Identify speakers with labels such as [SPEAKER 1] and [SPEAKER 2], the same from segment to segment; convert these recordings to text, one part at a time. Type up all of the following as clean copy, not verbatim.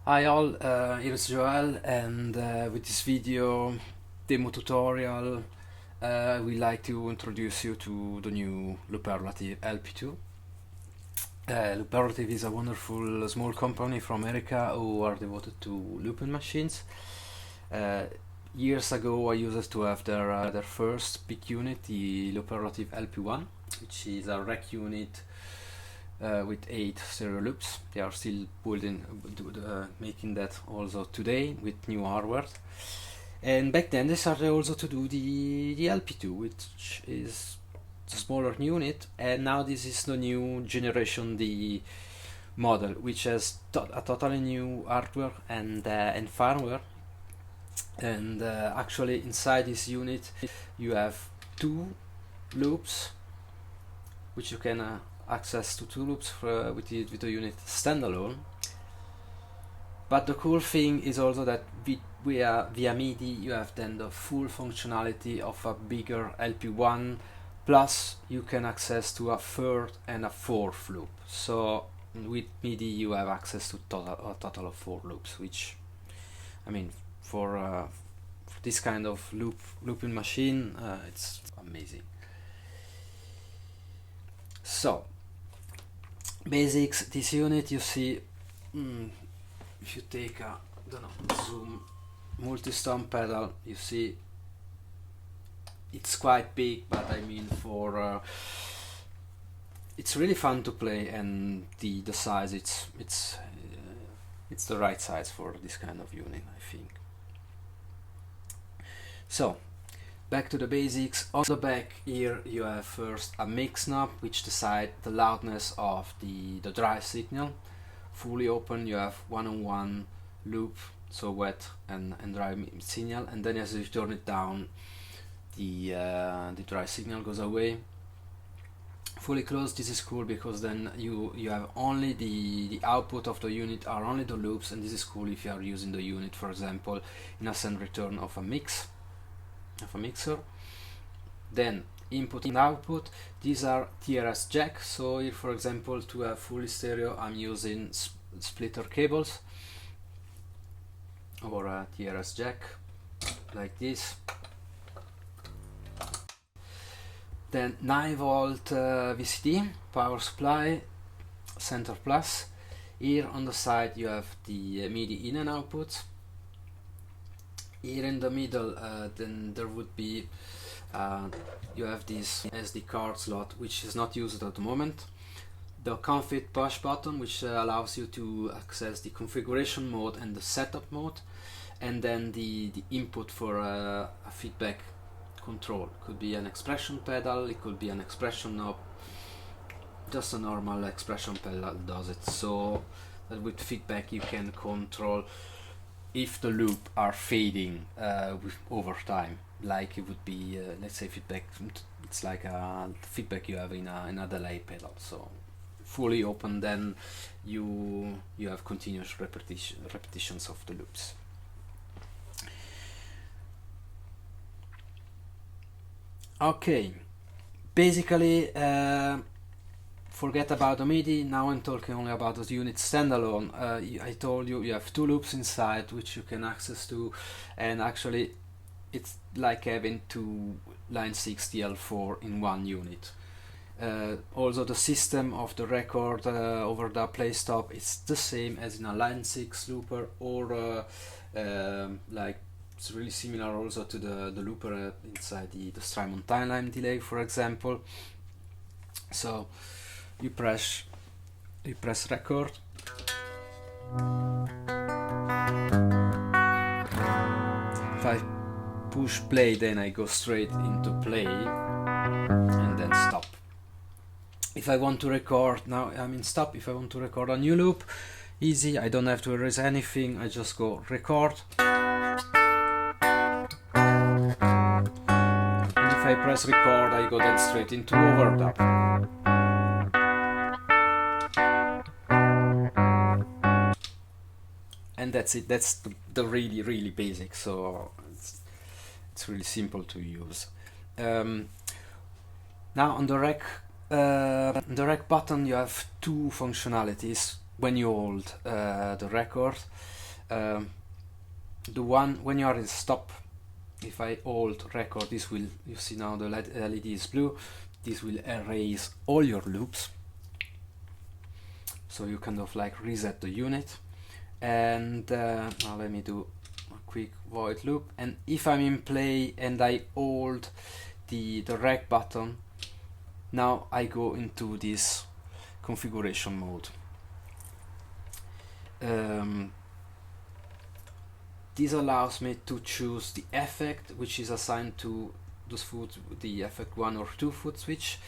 [SPEAKER 1] Hi all, here is Joel, and with this video demo tutorial we like to introduce you to the new Looperlative LP2. Looperlative is a wonderful small company from America who are devoted to looping machines. Years ago I used to have their first big unit, the Looperlative LP1, which is a rack unit with 8 stereo loops. They are still making that also today with new hardware. And back then they started also to do the LP2, which is a smaller unit, and now this is the new generation, the model, which has a totally new hardware and firmware. And actually inside this unit you have 2 loops, which you can access to 2 loops with the unit standalone. But the cool thing is also that via MIDI you have then the full functionality of a bigger LP1, plus you can access to a 3rd and a 4th loop. So with MIDI you have access to a total of 4 loops, which, I mean, for this kind of looping machine, it's amazing. So basics, this unit, you see, if you take a zoom multi-stomp pedal, you see it's quite big, but I mean, for it's really fun to play, and the size, it's the right size for this kind of unit, I think. So back to the basics. On the back here you have first a mix knob, which decides the loudness of the drive signal. Fully open, you have 1-on-1 loop, so wet and dry signal, and then as you turn it down, the dry signal goes away. Fully closed, this is cool because then you have only the output of the unit are only the loops, and this is cool if you are using the unit, for example, in a send return of a mixer. Then input and output, these are TRS jack. So here, for example, to have fully stereo, I'm using splitter cables or a TRS jack like this. Then 9-volt VCD power supply, center plus. Here on the side you have the MIDI in and output. Here in the middle, then there would be you have this SD card slot, which is not used at the moment. The config push button, which allows you to access the configuration mode and the setup mode, and then the input for a feedback control. Could be an expression pedal, it could be an expression knob. Just a normal expression pedal does it, so that with feedback you can control if the loop are fading over time, like it would be, let's say, feedback. It's like a feedback you have in a delay pedal. So fully open, then you have continuous repetitions of the loops. Okay, basically forget about the MIDI. Now I'm talking only about the unit standalone. I told you have 2 loops inside which you can access to, and actually it's like having 2 Line6 DL4 in one unit. Also the system of the record over the play stop is the same as in a Line6 looper, or like it's really similar also to the looper inside the Strymon timeline delay, for example. So you press record, if I push play, then I go straight into play and then stop. If I want to record, now I'm in stop. If I want to record a new loop, easy, I don't have to erase anything, I just go record, and if I press record I go then straight into overdub. And that's it. That's the really basic, so it's really simple to use. Now on the rec button you have 2 functionalities. when you hold the record, the one when you are in stop, if I hold record, this will, you see now the LED is blue, this will erase all your loops, so you kind of like reset the unit. And now let me do a quick void loop, and if I'm in play and I hold the rec button, now I go into this configuration mode. This allows me to choose the effect which is assigned to those foot, the effect 1 or 2 foot switch.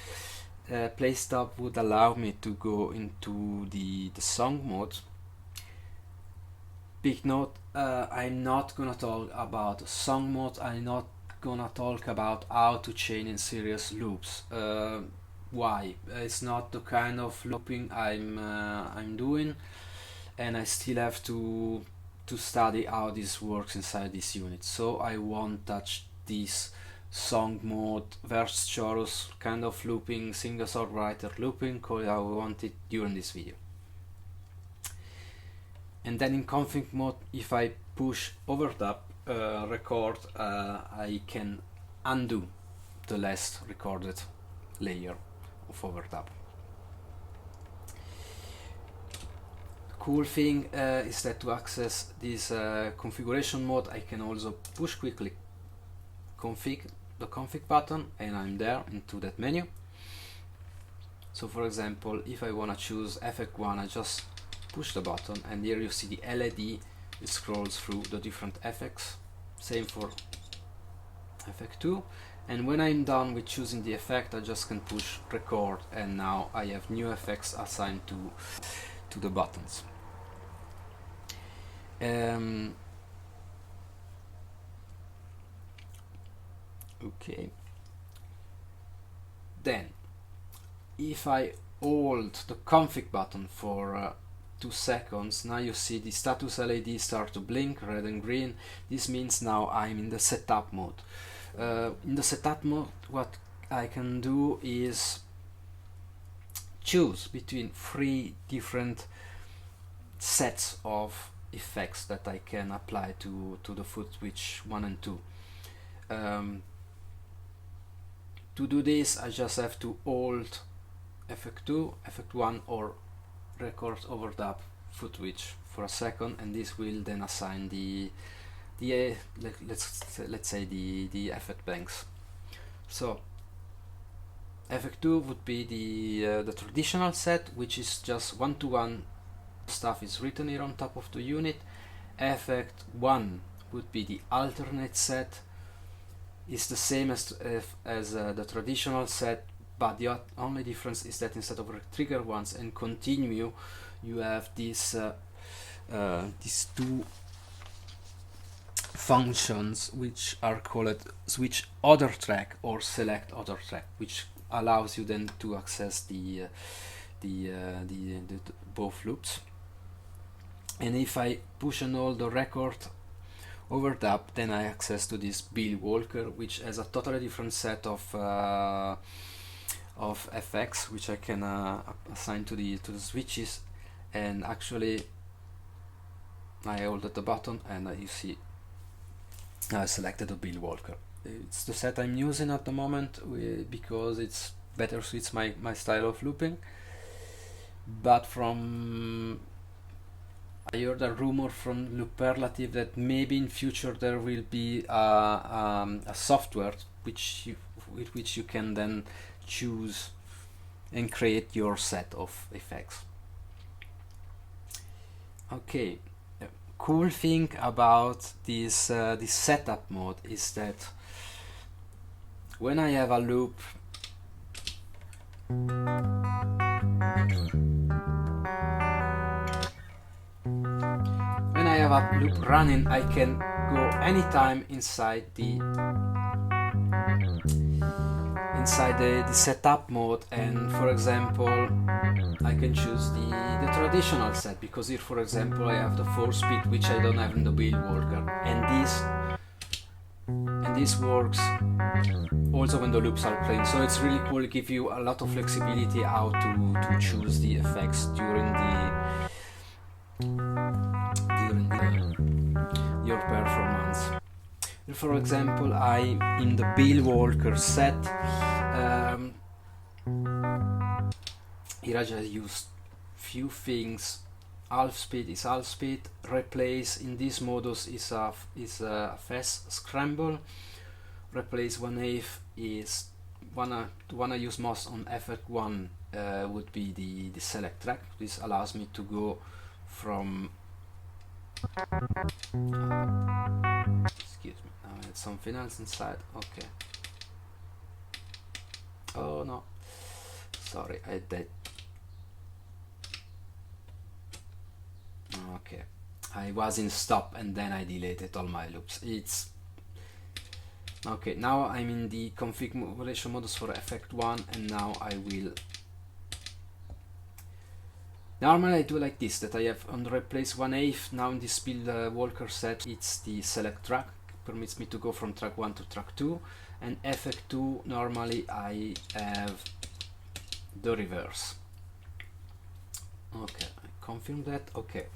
[SPEAKER 1] Play stop would allow me to go into the song mode. Big note, I'm not gonna talk about song mode, I'm not gonna talk about how to chain in series loops. Why? It's not the kind of looping I'm doing, and I still have to study how this works inside this unit, so I won't touch this song mode verse chorus kind of looping, singer-songwriter looping, call it how I want it, during this video. And then in config mode, if I push overdub record, I can undo the last recorded layer of overdub. Cool thing is that to access this configuration mode, I can also push quickly the config button, and I'm there into that menu. So for example, if I want to choose effect 1, I just push the button, and here you see the LED, it scrolls through the different effects. Same for effect 2, and when I'm done with choosing the effect, I just can push record, and now I have new effects assigned to the buttons. Okay, then if I hold the config button for 2 seconds, now you see the status LED start to blink red and green. This means now I'm in the setup mode. In the setup mode, what I can do is choose between 3 different sets of effects that I can apply to the foot switch 1 and 2. To do this, I just have to hold effect 2, effect 1, or record overdub foot switch for a second, and this will then assign let's say the effect banks. So effect 2 would be the traditional set, which is just 1-to-1 stuff is written here on top of the unit. Effect 1 would be the alternate set. It's the same as the traditional set, but the only difference is that instead of retrigger once and continue, you have these 2 functions which are called switch other track or select other track, which allows you then to access the both loops. And if I push and hold the record overdub, then I access to this Bill Walker, which has a totally different set of effects which I can assign to the switches. And actually I hold the button, and you see I selected the Bill Walker. It's the set I'm using at the moment because it's better suits my style of looping. But I heard a rumor from Looperlative that maybe in future there will be a software with which you can then choose and create your set of effects. Okay, the cool thing about this setup mode is that when I have a loop, running, I can go anytime inside the setup mode, and for example I can choose the traditional set, because here for example I have the 4-speed, which I don't have in the Bill Walker, and this works also when the loops are playing. So it's really cool, give you a lot of flexibility how to choose the effects during For example, I in the Bill Walker set, here I just used few things. Half speed is half speed. Replace in this modus is a fast scramble. Replace 1/8 is the one I use most on effect 1 would be the select track. This allows me to go from excuse me, now I had something else inside. Okay. Oh no, sorry, I had that. Okay, I was in stop and then I deleted all my loops. It's okay. Now I'm in the configuration modus for effect 1, and now I will. Normally I do like this, that I have on replace 1/8. Now in this Bill Walker set, it's the select track, permits me to go from track 1 to track 2, and effect 2 normally I have the reverse. Okay, I confirm that. Okay,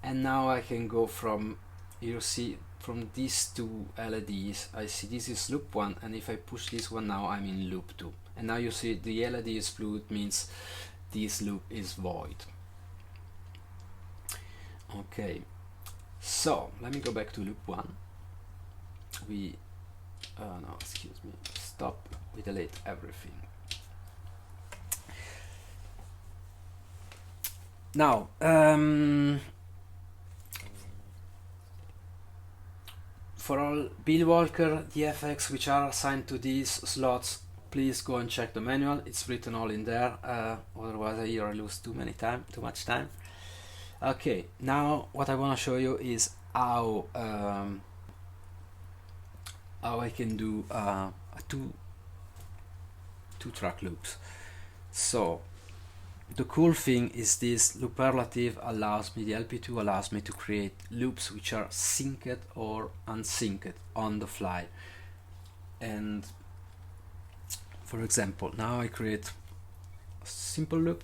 [SPEAKER 1] and now I can go from, you see, from these two LEDs, I see this is loop 1, and if I push this one now I'm in loop 2. And now you see the LED is blue, it means this loop is void. Okay, so let me go back to loop 1. No, excuse me, stop, we delete everything. Now, for all Bill Walker DFX which are assigned to these slots, please go and check the manual. It's written all in there. Otherwise, I lose too much time. Okay, now what I want to show you is how I can do two track loops. So the cool thing is this Looperlative allows me, the LP2 allows me to create loops which are sync'd or unsync'd on the fly. And for example, now I create a simple loop.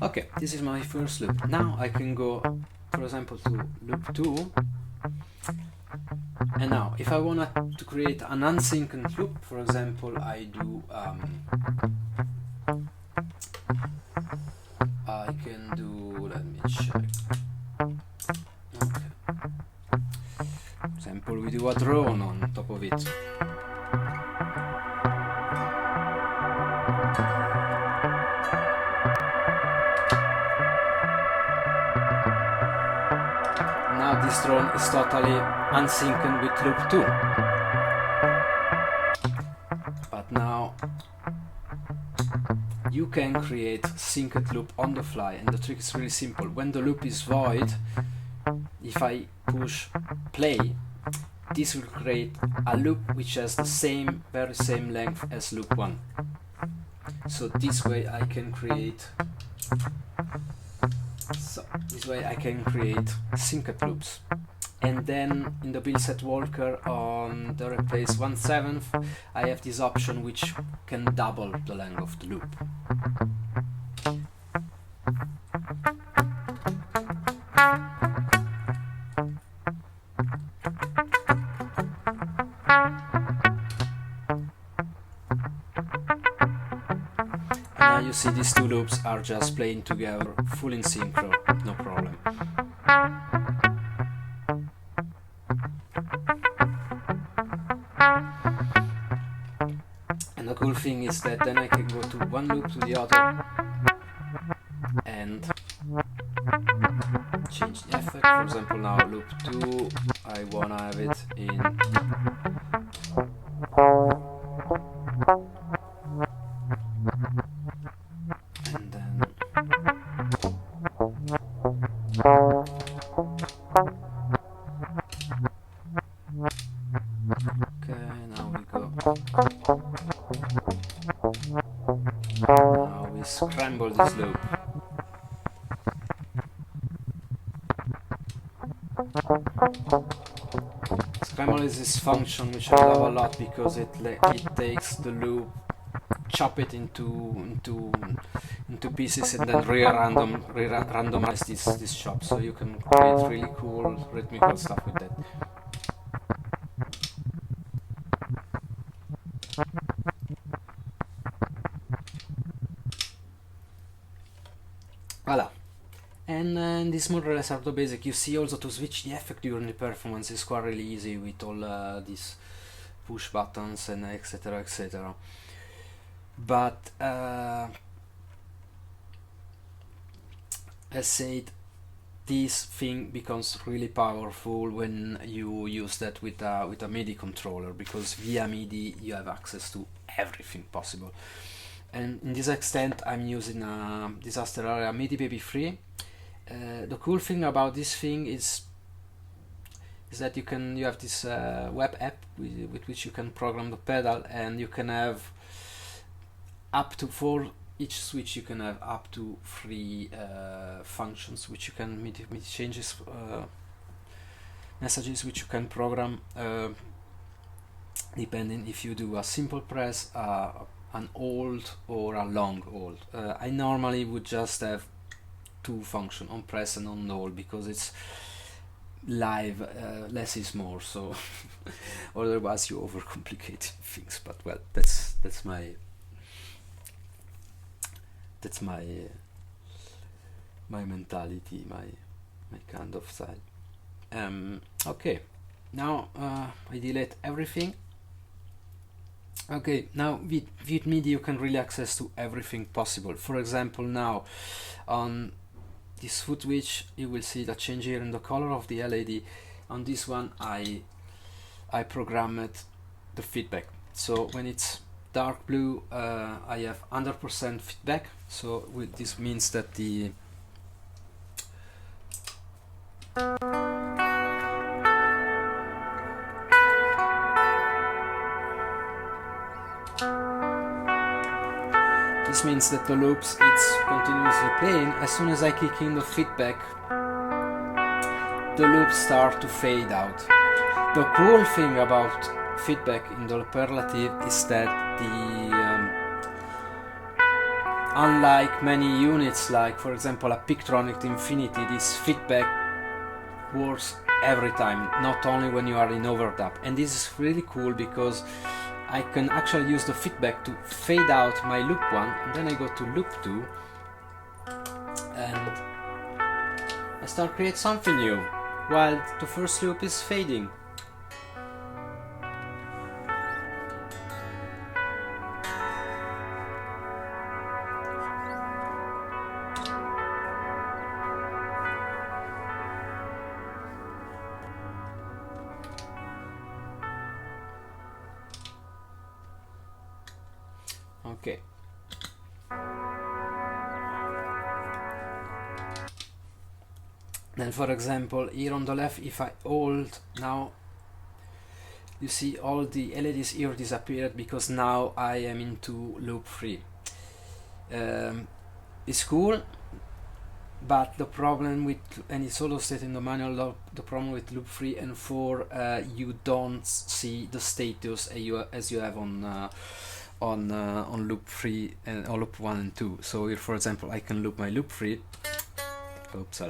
[SPEAKER 1] Okay, this is my first loop. Now I can go, for example, to loop 2. And now, if I want to create an unsync'd loop, for example, I do, I can do, let me check. Okay. For example, we do a drone on top of it. Now this drone is totally unsync'd with loop 2. But now you can create sync'd loop on the fly, and the trick is really simple. When the loop is void, if I push play, this will create a loop which has the very same length as loop 1. So this way I can create sync'd loops. And then in the Bill set Walker on the replace 1/7, I have this option which can double the length of the loop. Now you see these two loops are just playing together, full in synchro, no problem. And the cool thing is that then I can go to one loop to the other and change the effect. For example, now loop 2, I wanna have it in and then okay, now we go. Now we scramble this loop. Scramble is this function which I love a lot because it takes the loop chop it into pieces and then randomize this chop, so you can create really cool rhythmical stuff with that. Voila. And this more or less are the basic. You see also to switch the effect during the performance is quite really easy with all these push buttons and etc etc. But as said, this thing becomes really powerful when you use that with a MIDI controller, because via MIDI you have access to everything possible. And in this extent I'm using a Disaster Area MIDI Baby 3. The cool thing about this thing is that you have this web app with which you can program the pedal, and you can have up to, for each switch you can have up to 3 functions which you can MIDI changes, messages which you can program depending if you do a simple press, an hold or a long hold. I normally would just have 2 functions, on press and on hold, because it's live, less is more, so otherwise you overcomplicate things. But well, that's my mentality, my kind of style. Okay, now I delete everything. Okay, now with MIDI you can really access to everything possible. For example, now on this foot switch you will see the change here in the color of the LED. On this one I programmed the feedback, so when it's dark blue I have 100% feedback, so this means that the loops it's continuously playing. As soon as I kick in the feedback, the loops start to fade out. The cool thing about feedback in the Looperlative is that unlike many units, like for example a Pictronic Infinity, this feedback works every time, not only when you are in overdub. And this is really cool because I can actually use the feedback to fade out my loop 1, and then I go to loop 2 and I start create something new while the first loop is fading. Okay. Then for example here on the left, if I hold, now you see all the LEDs here disappeared because now I am into loop 3. It's cool, but the problem with, and it's also stated in the manual, the problem with loop 3 and 4, you don't see the status as you have on loop 3 and on loop 1 and 2. So here for example I can loop my loop 3. Oops,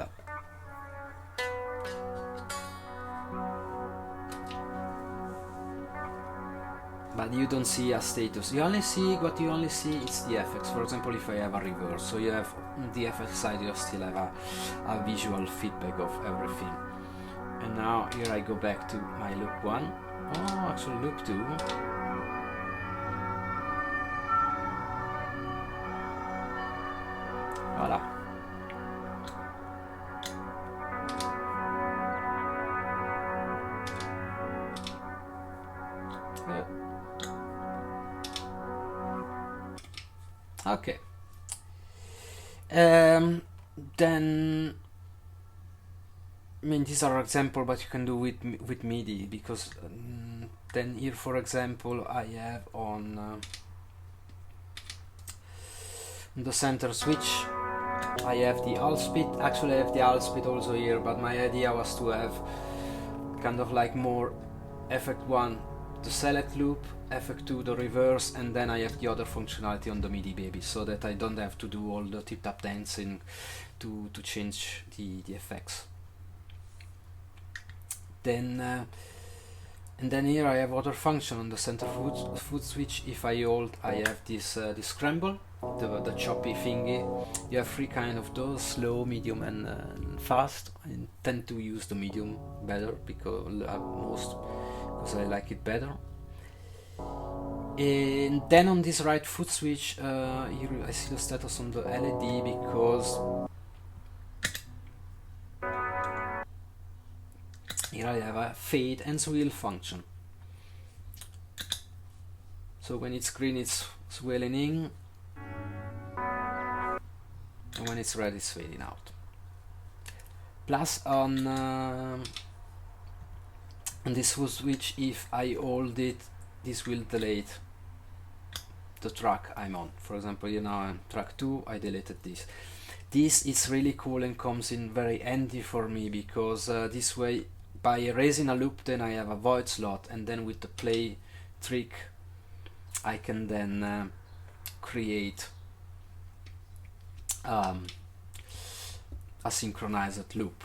[SPEAKER 1] but you don't see a status. You only see what you only see is the effects. For example, if I have a reverse, so you have the effect side, you still have a visual feedback of everything. And now here I go back to my loop 1. Oh, actually loop 2. Voila. Okay. Then, I mean, these are examples, but you can do with MIDI, because then here, for example, I have on the center switch, I have the all speed. Actually, I have the all speed also here, but my idea was to have kind of like more effect 1 the select loop, effect2 the reverse, and then I have the other functionality on the MIDI baby, so that I don't have to do all the tip-tap dancing to change the effects. Then and then here I have other function on the center foot switch. If I hold, I have this this scramble, the choppy thingy. You have three kind of those: slow, medium, and fast. I tend to use the medium better because I like it better. And then on this right foot switch, here I see the status on the LED because here I have a fade and swirl function. So when it's green, it's swirling in, and when it's red, it's fading out. Plus on this foot switch, if I hold it, this will delete the track I'm on. For example, you know, I'm track 2, I deleted this. This is really cool and comes in very handy for me because this way, by erasing a loop, then I have a void slot, and then with the play trick I can then create a synchronized loop.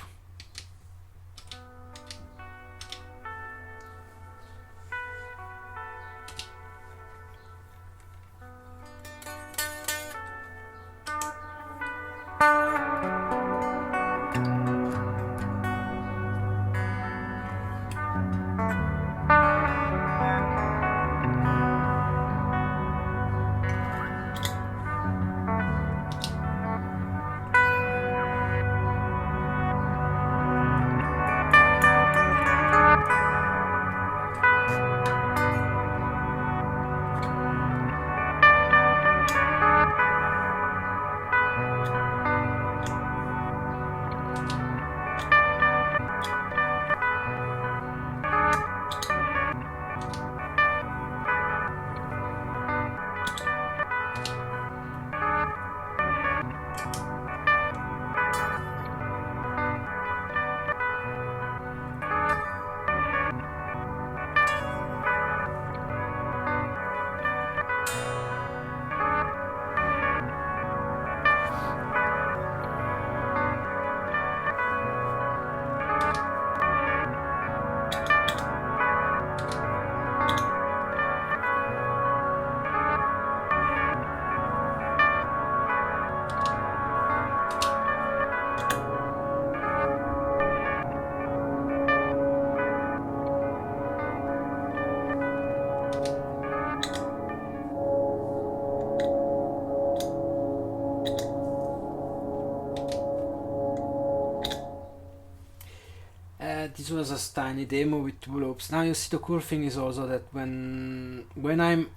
[SPEAKER 1] This was a tiny demo with 2 loops. Now you see the cool thing is also that when I'm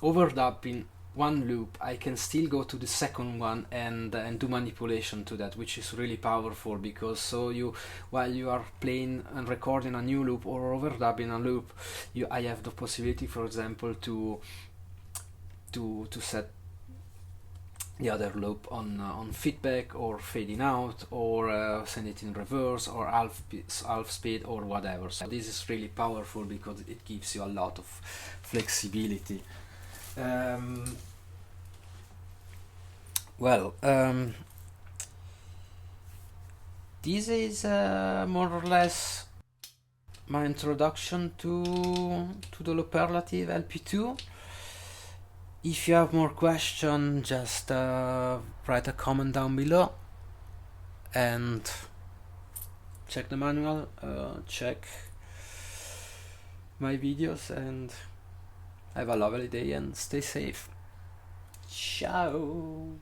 [SPEAKER 1] overdubbing one loop, I can still go to the second one and do manipulation to that, which is really powerful, because so you, while you are playing and recording a new loop or overdubbing a loop, I have the possibility, for example, to set the other loop on feedback or fading out, or send it in reverse or half speed or whatever. So this is really powerful because it gives you a lot of flexibility. This is more or less my introduction to the Looperlative LP2. If you have more questions, just write a comment down below and check the manual, check my videos, and have a lovely day and stay safe. Ciao!